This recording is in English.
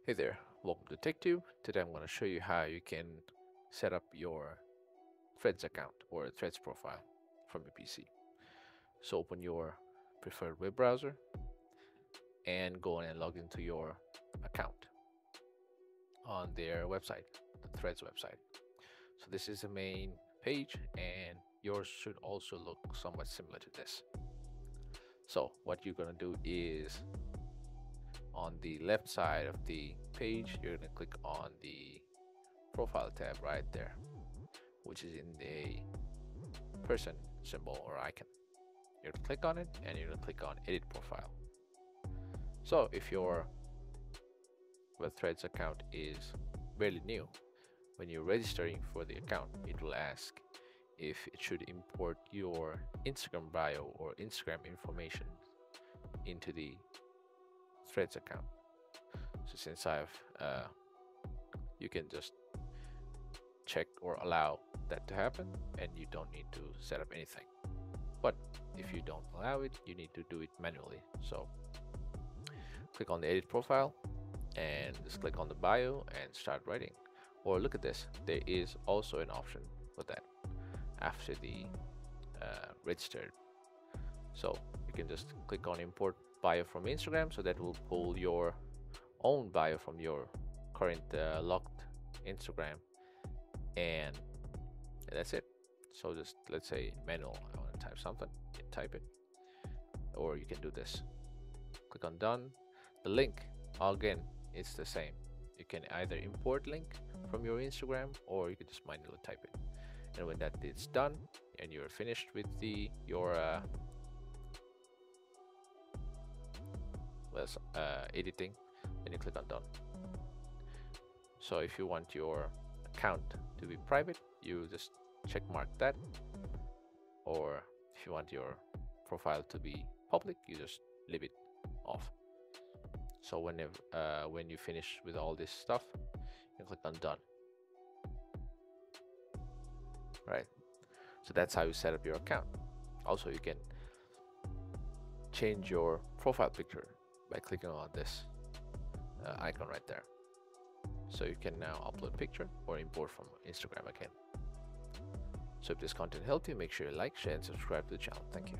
Hey there, welcome to TechTube. Today I'm going to show you how you can set up your Threads account or a Threads profile from your PC. So open your preferred web browser and go in and log into your account on their website, the Threads website. So this is the main page and yours should also look somewhat similar to this. So what you're going to do is on the left side of the page, you're going to click on the profile tab right there, which is in the person symbol or icon. You're going to click on it and you're going to click on edit profile. So if your Threads account is fairly new, when you're registering for the account, it will ask if it should import your Instagram bio or Instagram information into the Threads account. So since you can just check or allow that to happen and you don't need to set up anything. But if you don't allow it, you need to do it manually. So click on the edit profile and just click on the bio and start writing. Or look at this, there is also an option for that after the registered. So you can just click on import bio from Instagram, so that will pull your own bio from your current locked Instagram, and that's it. So just let's say manual, I want to type something, you can type it, or you can do this, click on done. The link again, it's the same. You can either import link from your Instagram or you can just manually type it. And when that is done and you're finished with your editing, then you click on done. So if you want your account to be private, you just check mark that, or if you want your profile to be public, you just leave it off. So when you finish with all this stuff, you click on done. Right, so that's how you set up your account. Also, you can change your profile picture by clicking on this icon right there. So you can now upload picture or import from Instagram again. So if this content helped you, make sure you like, share, and subscribe to the channel. Thank you.